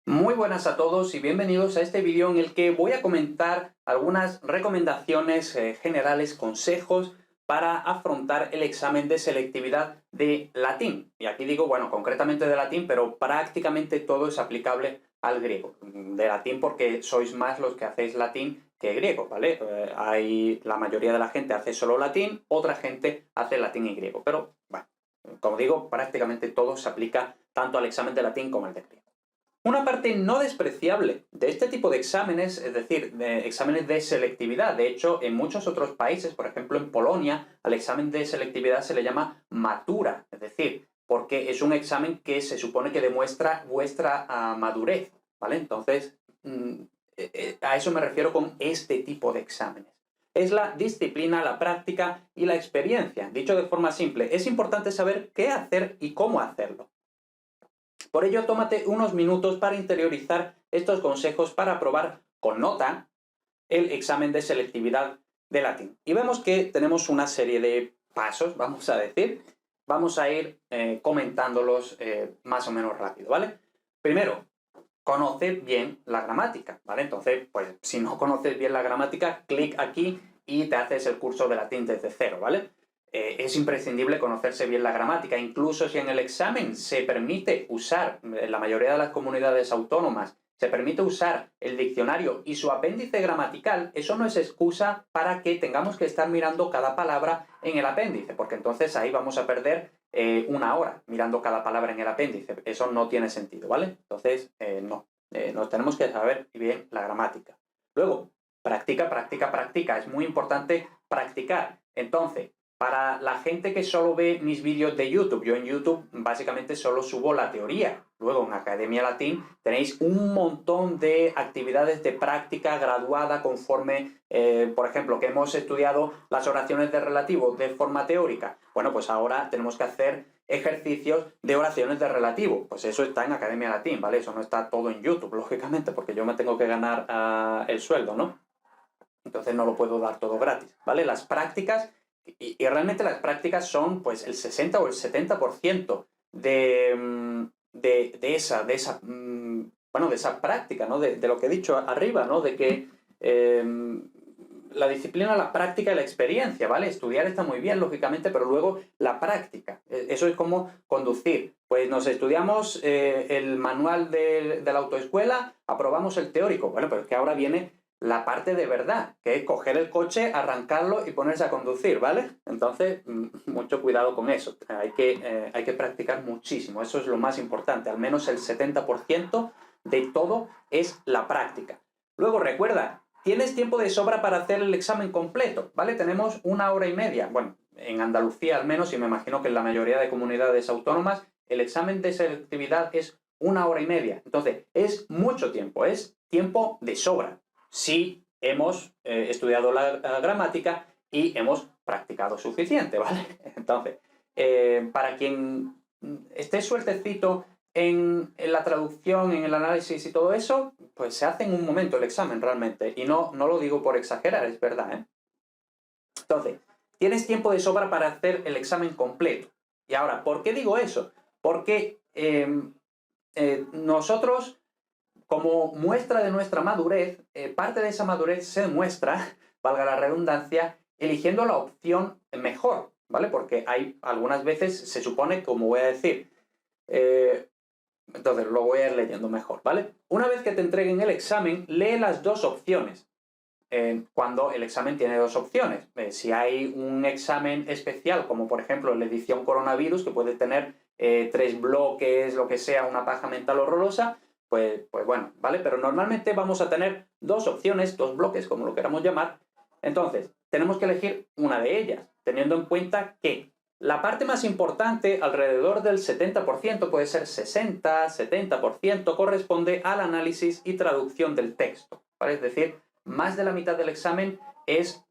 Muy buenas a todos y bienvenidos a este vídeo en el que voy a comentar algunas recomendaciones generales, consejos para afrontar el examen de selectividad de latín. Y aquí digo, bueno, concretamente de latín, pero prácticamente todo es aplicable al griego. De latín porque sois más los que hacéis latín que griego, ¿vale? La mayoría de la gente hace solo latín, otra gente hace latín y griego. Pero, bueno, como digo, prácticamente todo se aplica tanto al examen de latín como al de griego. Una parte no despreciable de este tipo de exámenes, es decir, de exámenes de selectividad, de hecho, en muchos otros países, por ejemplo en Polonia, al examen de selectividad se le llama matura, es decir, porque es un examen que se supone que demuestra vuestra madurez, ¿vale? Entonces, a eso me refiero con este tipo de exámenes. Es la disciplina, la práctica y la experiencia. Dicho de forma simple, es importante saber qué hacer y cómo hacerlo. Por ello, tómate unos minutos para interiorizar estos consejos para aprobar con nota el examen de selectividad de latín. Y vemos que tenemos una serie de pasos, vamos a decir. Vamos a ir comentándolos más o menos rápido, ¿vale? Primero, conoce bien la gramática, ¿vale? Entonces, pues si no conoces bien la gramática, clic aquí y te haces el curso de latín desde cero, ¿vale? Es imprescindible conocerse bien la gramática, incluso si en el examen se permite usar, en la mayoría de las comunidades autónomas, se permite usar el diccionario y su apéndice gramatical, eso no es excusa para que tengamos que estar mirando cada palabra en el apéndice, porque entonces ahí vamos a perder una hora mirando cada palabra en el apéndice. Eso no tiene sentido, ¿vale? Entonces, no. Nos tenemos que saber bien la gramática. Luego, practica, practica, practica. Es muy importante practicar. Entonces, para la gente que solo ve mis vídeos de YouTube, yo en YouTube básicamente solo subo la teoría. Luego en Academia Latín tenéis un montón de actividades de práctica graduada conforme, por ejemplo, que hemos estudiado las oraciones de relativo de forma teórica. Bueno, pues ahora tenemos que hacer ejercicios de oraciones de relativo. Pues eso está en Academia Latín, ¿vale? Eso no está todo en YouTube, lógicamente, porque yo me tengo que ganar el sueldo, ¿no? Entonces no lo puedo dar todo gratis, ¿vale? Las prácticas... Y realmente las prácticas son pues el 60 o el 70% de esa práctica, ¿no? De lo que he dicho arriba, ¿no? De que la disciplina, la práctica y la experiencia, ¿vale? Estudiar está muy bien, lógicamente, pero luego la práctica. Eso es como conducir. Pues nos estudiamos el manual de la autoescuela, aprobamos el teórico. Bueno, pero es que ahora viene la parte de verdad, que es coger el coche, arrancarlo y ponerse a conducir, ¿vale? Entonces, mucho cuidado con eso. Hay que practicar muchísimo. Eso es lo más importante. Al menos el 70% de todo es la práctica. Luego, recuerda, tienes tiempo de sobra para hacer el examen completo, ¿vale? Tenemos 1 hora y media. Bueno, en Andalucía al menos, y me imagino que en la mayoría de comunidades autónomas, el examen de selectividad es 1 hora y media. Entonces, es mucho tiempo, es tiempo de sobra. Si hemos estudiado la gramática y hemos practicado suficiente, ¿vale? Entonces, para quien esté sueltecito en la traducción, en el análisis y todo eso, pues se hace en un momento el examen realmente. Y no lo digo por exagerar, es verdad, ¿eh? Entonces, tienes tiempo de sobra para hacer el examen completo. Y ahora, ¿por qué digo eso? Porque nosotros... Como muestra de nuestra madurez, parte de esa madurez se demuestra, valga la redundancia, eligiendo la opción mejor, ¿vale? Porque hay algunas veces, se supone, como voy a decir, entonces lo voy a ir leyendo mejor, ¿vale? Una vez que te entreguen el examen, lee las dos opciones. Cuando el examen tiene dos opciones. Si hay un examen especial, como por ejemplo la edición coronavirus, que puede tener 3 bloques, lo que sea, una paja mental horrorosa, pues bueno, ¿vale? Pero normalmente vamos a tener dos opciones, dos bloques, como lo queramos llamar. Entonces, tenemos que elegir una de ellas, teniendo en cuenta que la parte más importante, alrededor del 70%, puede ser 60, 70%, corresponde al análisis y traducción del texto, ¿vale? Es decir, más de la mitad del examen es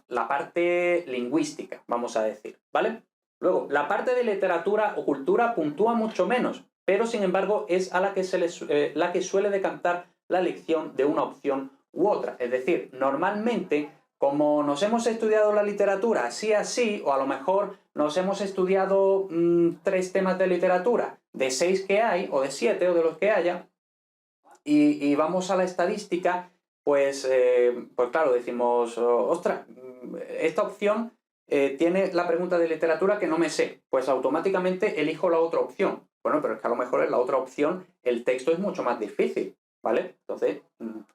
la parte lingüística, vamos a decir, ¿vale? Luego, la parte de literatura o cultura puntúa mucho menos, pero sin embargo es a la que, la que suele decantar la elección de una opción u otra. Es decir, normalmente, como nos hemos estudiado la literatura así, o a lo mejor nos hemos estudiado 3 temas de literatura, de 6 que hay, o de 7, o de los que haya, y vamos a la estadística, pues claro, decimos, ostras, esta opción tiene la pregunta de literatura que no me sé, pues automáticamente elijo la otra opción. Bueno, pero es que a lo mejor en la otra opción el texto es mucho más difícil, ¿vale? Entonces,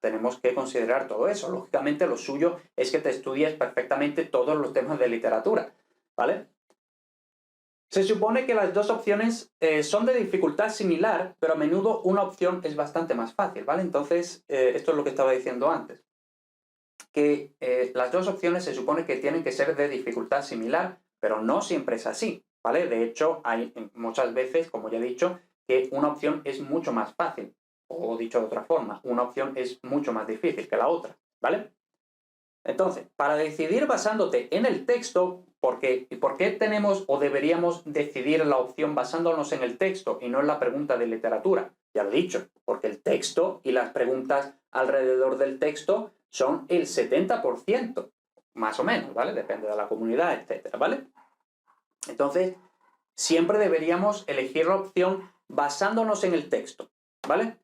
tenemos que considerar todo eso. Lógicamente, lo suyo es que te estudies perfectamente todos los temas de literatura, ¿vale? Se supone que las dos opciones son de dificultad similar, pero a menudo una opción es bastante más fácil, ¿vale? Entonces, esto es lo que estaba diciendo antes, que las dos opciones se supone que tienen que ser de dificultad similar, pero no siempre es así, ¿vale? De hecho, hay muchas veces, como ya he dicho, que una opción es mucho más fácil, o dicho de otra forma, una opción es mucho más difícil que la otra, ¿vale? Entonces, para decidir basándote en el texto, ¿por qué tenemos o deberíamos decidir la opción basándonos en el texto y no en la pregunta de literatura? Ya lo he dicho, porque el texto y las preguntas alrededor del texto son el 70%, más o menos, ¿vale? Depende de la comunidad, etcétera, ¿vale? Entonces, siempre deberíamos elegir la opción basándonos en el texto, ¿vale?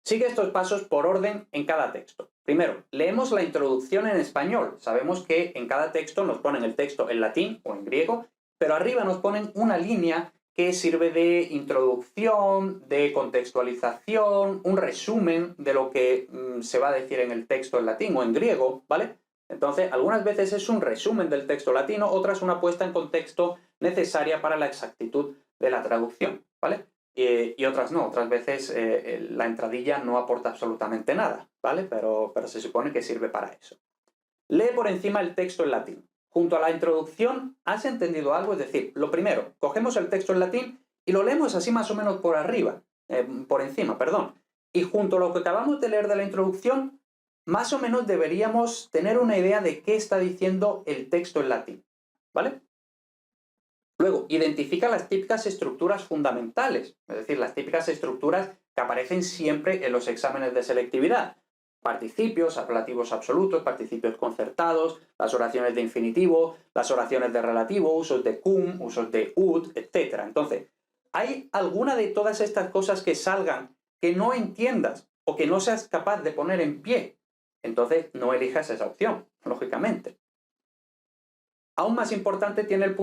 Sigue estos pasos por orden en cada texto. Primero, leemos la introducción en español. Sabemos que en cada texto nos ponen el texto en latín o en griego, pero arriba nos ponen una línea que sirve de introducción, de contextualización, un resumen de lo que se va a decir en el texto en latín o en griego, ¿vale? Entonces, algunas veces es un resumen del texto latino, otras una puesta en contexto necesaria para la exactitud de la traducción, ¿vale? Y otras no, otras veces la entradilla no aporta absolutamente nada, ¿vale? Pero se supone que sirve para eso. Lee por encima el texto en latín. Junto a la introducción, ¿has entendido algo? Es decir, lo primero, cogemos el texto en latín y lo leemos así más o menos por arriba, por encima, perdón. Y junto a lo que acabamos de leer de la introducción, más o menos deberíamos tener una idea de qué está diciendo el texto en latín, ¿vale? Luego, identifica las típicas estructuras fundamentales, es decir, las típicas estructuras que aparecen siempre en los exámenes de selectividad. Participios, ablativos absolutos, participios concertados, las oraciones de infinitivo, las oraciones de relativo, usos de cum, usos de ud, etc. Entonces, ¿hay alguna de todas estas cosas que salgan que no entiendas o que no seas capaz de poner en pie? Entonces, no elijas esa opción, lógicamente. Aún más importancia tiene el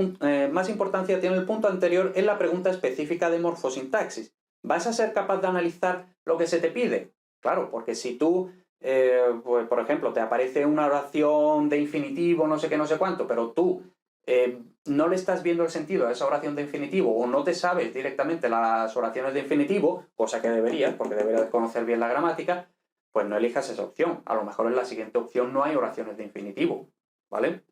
punto anterior en la pregunta específica de morfosintaxis. ¿Vas a ser capaz de analizar lo que se te pide? Claro, porque si tú, pues, por ejemplo, te aparece una oración de infinitivo, no sé qué, no sé cuánto, pero tú no le estás viendo el sentido a esa oración de infinitivo o no te sabes directamente las oraciones de infinitivo, cosa que deberías, porque deberías conocer bien la gramática, pues no elijas esa opción. A lo mejor en la siguiente opción no hay oraciones de infinitivo, ¿vale?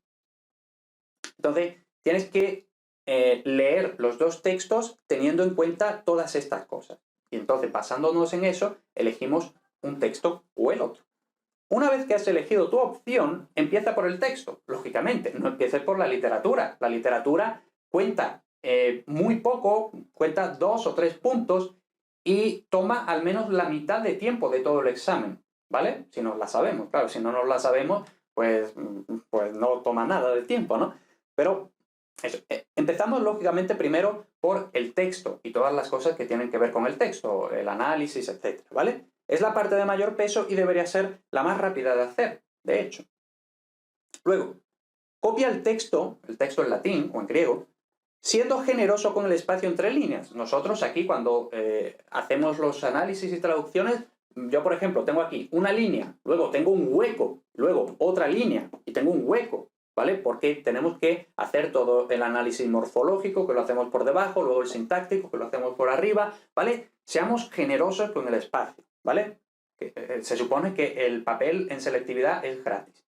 Entonces, tienes que leer los dos textos teniendo en cuenta todas estas cosas. Y entonces, basándonos en eso, elegimos un texto o el otro. Una vez que has elegido tu opción, empieza por el texto. Lógicamente, no empieces por la literatura. La literatura cuenta muy poco, cuenta 2 o 3 puntos y toma al menos la mitad de tiempo de todo el examen, ¿vale? Si nos la sabemos, claro, si no nos la sabemos, pues no toma nada de tiempo, ¿no? Pero eso, empezamos lógicamente primero por el texto y todas las cosas que tienen que ver con el texto, el análisis, etc., ¿vale? Es la parte de mayor peso y debería ser la más rápida de hacer, de hecho. Luego, copia el texto en latín o en griego, siendo generoso con el espacio entre líneas. Nosotros aquí cuando hacemos los análisis y traducciones, yo por ejemplo tengo aquí una línea, luego tengo un hueco, luego otra línea y tengo un hueco, ¿vale? Porque tenemos que hacer todo el análisis morfológico, que lo hacemos por debajo, luego el sintáctico, que lo hacemos por arriba, ¿vale? Seamos generosos con el espacio, ¿vale? Se supone que el papel en selectividad es gratis.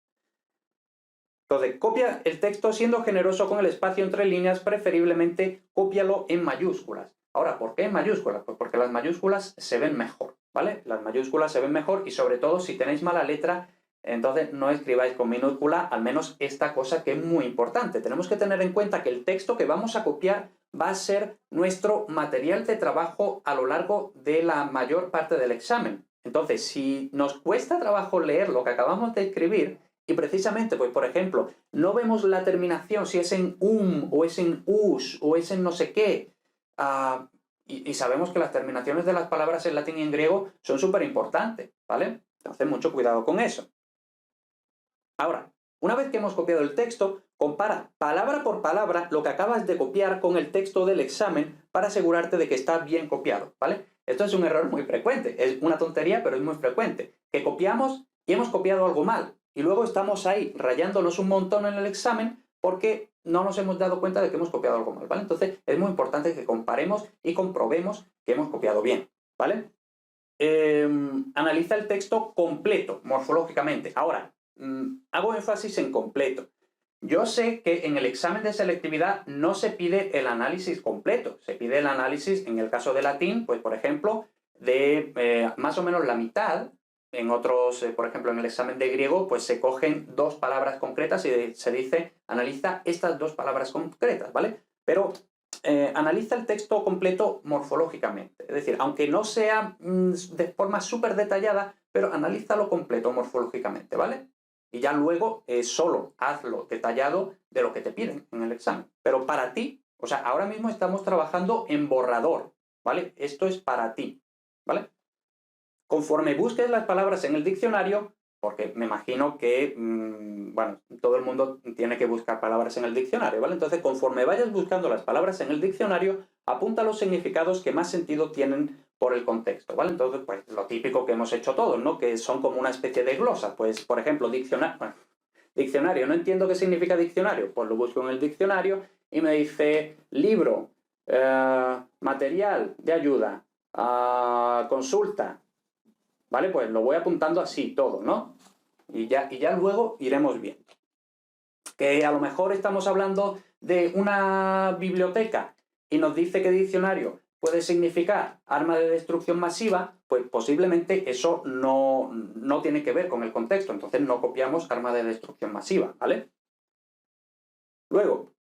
Entonces, copia el texto siendo generoso con el espacio entre líneas, preferiblemente cópialo en mayúsculas. Ahora, ¿por qué en mayúsculas? Pues porque las mayúsculas se ven mejor, ¿vale? Las mayúsculas se ven mejor y sobre todo si tenéis mala letra, entonces no escribáis con minúscula, al menos esta cosa que es muy importante. Tenemos que tener en cuenta que el texto que vamos a copiar va a ser nuestro material de trabajo a lo largo de la mayor parte del examen. Entonces, si nos cuesta trabajo leer lo que acabamos de escribir, y precisamente, pues por ejemplo, no vemos la terminación, si es en o es en us, o es en no sé qué, y sabemos que las terminaciones de las palabras en latín y en griego son súper importantes, ¿vale? Entonces, mucho cuidado con eso. Ahora, una vez que hemos copiado el texto, compara palabra por palabra lo que acabas de copiar con el texto del examen para asegurarte de que está bien copiado, ¿vale? Esto es un error muy frecuente, es una tontería, pero es muy frecuente, que copiamos y hemos copiado algo mal, y luego estamos ahí rayándonos un montón en el examen porque no nos hemos dado cuenta de que hemos copiado algo mal, ¿vale? Entonces, es muy importante que comparemos y comprobemos que hemos copiado bien, ¿vale? Analiza el texto completo, morfológicamente. Ahora, hago énfasis en completo. Yo sé que en el examen de selectividad no se pide el análisis completo, se pide el análisis, en el caso de latín, pues por ejemplo, de más o menos la mitad. En otros, por ejemplo, en el examen de griego, pues se cogen dos palabras concretas y se dice, analiza estas dos palabras concretas, ¿vale? Pero analiza el texto completo morfológicamente. Es decir, aunque no sea de forma súper detallada, pero analízalo completo morfológicamente, ¿vale? Y ya luego solo hazlo detallado de lo que te piden en el examen. Pero para ti, o sea, ahora mismo estamos trabajando en borrador, ¿vale? Esto es para ti, ¿vale? Conforme busques las palabras en el diccionario, porque me imagino que, bueno, todo el mundo tiene que buscar palabras en el diccionario, ¿vale? Entonces, conforme vayas buscando las palabras en el diccionario, apunta los significados que más sentido tienen por el contexto, ¿vale? Entonces, pues lo típico que hemos hecho todos, ¿no? Que son como una especie de glosa. Pues, por ejemplo, diccionario, no entiendo qué significa diccionario. Pues lo busco en el diccionario y me dice libro, material de ayuda, consulta, ¿vale? Pues lo voy apuntando así todo, ¿no? Y ya luego iremos viendo. Que a lo mejor estamos hablando de una biblioteca y nos dice que diccionario puede significar arma de destrucción masiva, pues posiblemente eso no tiene que ver con el contexto, entonces no copiamos arma de destrucción masiva, ¿vale? Luego,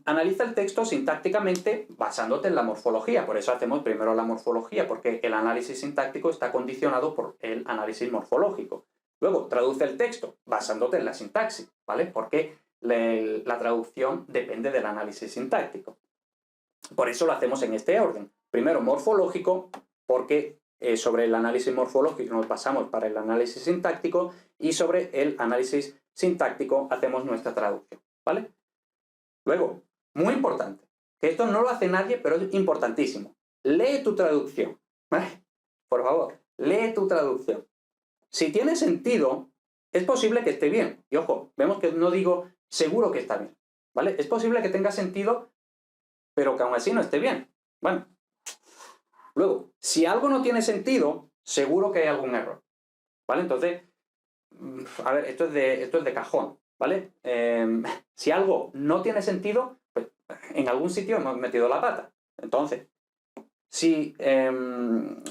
analiza el texto sintácticamente basándote en la morfología. Por eso hacemos primero la morfología, porque el análisis sintáctico está condicionado por el análisis morfológico. Luego, traduce el texto basándote en la sintaxis, ¿vale? Porque la traducción depende del análisis sintáctico. Por eso lo hacemos en este orden. Primero morfológico, porque sobre el análisis morfológico nos basamos para el análisis sintáctico, y sobre el análisis sintáctico hacemos nuestra traducción, ¿vale? Luego, muy importante, que esto no lo hace nadie, pero es importantísimo. Lee tu traducción, ¿vale? Por favor, lee tu traducción. Si tiene sentido, es posible que esté bien. Y ojo, vemos que no digo seguro que está bien, ¿vale? Es posible que tenga sentido, pero que aún así no esté bien. Bueno, luego, si algo no tiene sentido, seguro que hay algún error, ¿vale? Entonces, a ver, esto es de cajón, ¿vale? Si algo no tiene sentido, pues en algún sitio hemos metido la pata. Entonces, si,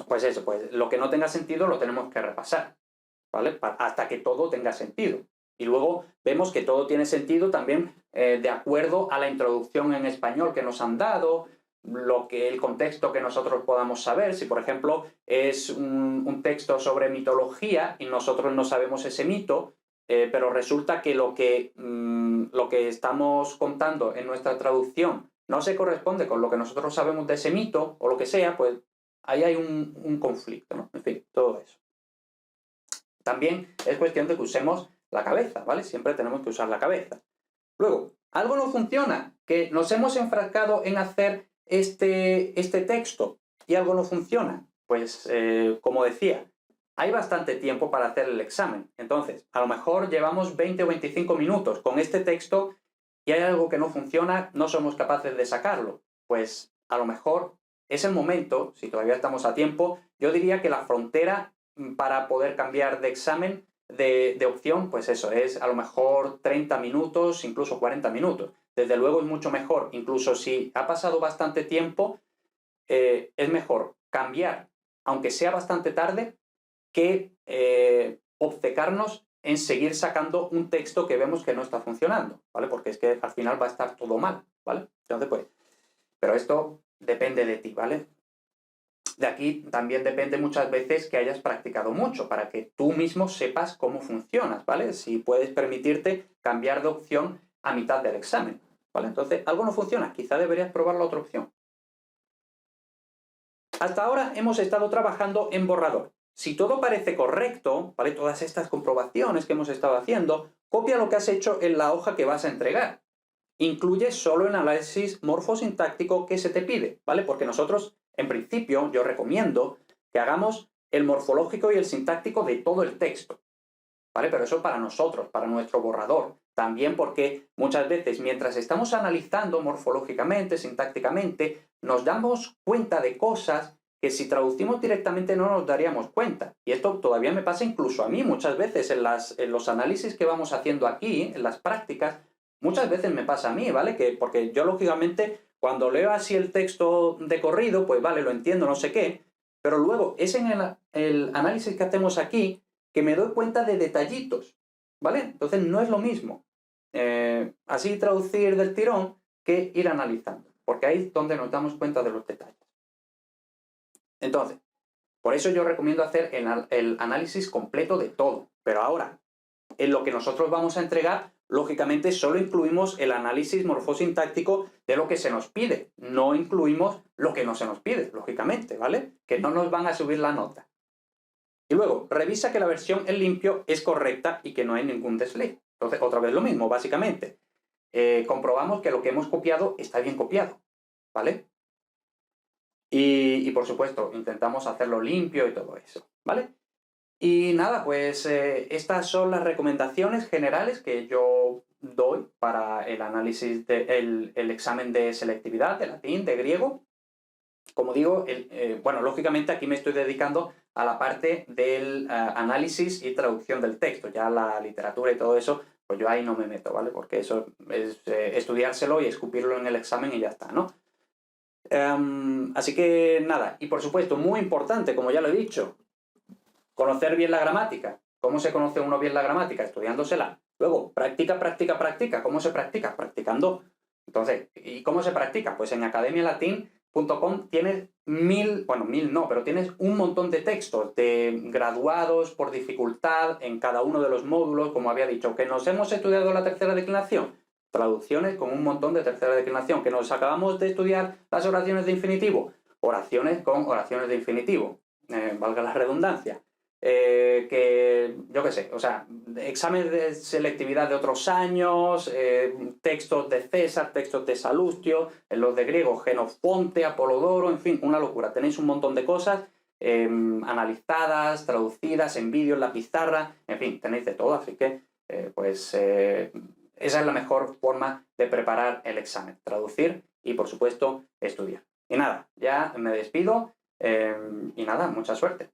pues eso, pues lo que no tenga sentido lo tenemos que repasar, ¿vale? Hasta que todo tenga sentido. Y luego vemos que todo tiene sentido también de acuerdo a la introducción en español que nos han dado, el contexto que nosotros podamos saber. Si, por ejemplo, es un texto sobre mitología y nosotros no sabemos ese mito, pero resulta que lo que estamos contando en nuestra traducción no se corresponde con lo que nosotros sabemos de ese mito, o lo que sea, pues ahí hay un conflicto, ¿no? En fin, todo eso. También es cuestión de que usemos la cabeza, ¿vale? Siempre tenemos que usar la cabeza. Luego, algo no funciona, que nos hemos enfrascado en hacer este texto y algo no funciona. Pues, como decía, hay bastante tiempo para hacer el examen. Entonces, a lo mejor llevamos 20 o 25 minutos con este texto y hay algo que no funciona, no somos capaces de sacarlo. Pues, a lo mejor es el momento, si todavía estamos a tiempo, yo diría que la frontera para poder cambiar de examen, de opción, pues eso, es a lo mejor 30 minutos, incluso 40 minutos. Desde luego es mucho mejor, incluso si ha pasado bastante tiempo, es mejor cambiar, aunque sea bastante tarde, que obcecarnos en seguir sacando un texto que vemos que no está funcionando, ¿vale? Porque es que al final va a estar todo mal, ¿vale? Entonces, pues, pero esto depende de ti, ¿vale? De aquí también depende muchas veces que hayas practicado mucho, para que tú mismo sepas cómo funcionas, ¿vale? Si puedes permitirte cambiar de opción a mitad del examen, ¿vale? Entonces, algo no funciona, quizá deberías probar la otra opción. Hasta ahora hemos estado trabajando en borrador. Si todo parece correcto, ¿vale? Todas estas comprobaciones que hemos estado haciendo, copia lo que has hecho en la hoja que vas a entregar. Incluye solo el análisis morfosintáctico que se te pide, ¿vale? Porque nosotros, en principio, yo recomiendo que hagamos el morfológico y el sintáctico de todo el texto, ¿vale? Pero eso para nosotros, para nuestro borrador. También porque muchas veces, mientras estamos analizando morfológicamente, sintácticamente, nos damos cuenta de cosas que si traducimos directamente no nos daríamos cuenta. Y esto todavía me pasa incluso a mí muchas veces en los análisis que vamos haciendo aquí, en las prácticas, muchas veces me pasa a mí, ¿vale? Porque yo, lógicamente, cuando leo así el texto de corrido, pues vale, lo entiendo, no sé qué, pero luego es en el análisis que hacemos aquí que me doy cuenta de detallitos, ¿vale? Entonces no es lo mismo así traducir del tirón que ir analizando, porque ahí es donde nos damos cuenta de los detalles. Entonces, por eso yo recomiendo hacer el análisis completo de todo, pero ahora, en lo que nosotros vamos a entregar, lógicamente solo incluimos el análisis morfosintáctico de lo que se nos pide, no incluimos lo que no se nos pide, lógicamente, ¿vale? Que no nos van a subir la nota. Y luego, revisa que la versión en limpio es correcta y que no hay ningún desliz. Entonces, otra vez lo mismo, básicamente. Comprobamos que lo que hemos copiado está bien copiado, ¿vale? Y por supuesto, intentamos hacerlo limpio y todo eso, ¿vale? Y nada, pues estas son las recomendaciones generales que yo doy para el análisis el examen de selectividad de latín, de griego. Como digo, bueno, lógicamente aquí me estoy dedicando a la parte del análisis y traducción del texto. Ya la literatura y todo eso, pues yo ahí no me meto, ¿vale? Porque eso es estudiárselo y escupirlo en el examen y ya está, ¿no? Así que nada, y por supuesto, muy importante, como ya lo he dicho, conocer bien la gramática. ¿Cómo se conoce uno bien la gramática? Estudiándosela. Luego, práctica, práctica, práctica. ¿Cómo se practica? Practicando. Entonces, ¿y cómo se practica? Pues en academialatin.com tienes bueno, 1000 no, pero tienes un montón de textos, de graduados por dificultad en cada uno de los módulos, como había dicho, que nos hemos estudiado la tercera declinación, traducciones con un montón de tercera declinación, que nos acabamos de estudiar las oraciones de infinitivo, oraciones con oraciones de infinitivo, valga la redundancia. Que, yo qué sé, o sea, exámenes de selectividad de otros años, textos de César, textos de Salustio, en los de griego, Genofonte, Apolodoro, en fin, una locura. Tenéis un montón de cosas analizadas, traducidas en vídeo, en la pizarra, en fin, tenéis de todo, así que, esa es la mejor forma de preparar el examen, traducir y, por supuesto, estudiar. Y nada, ya me despido y nada, mucha suerte.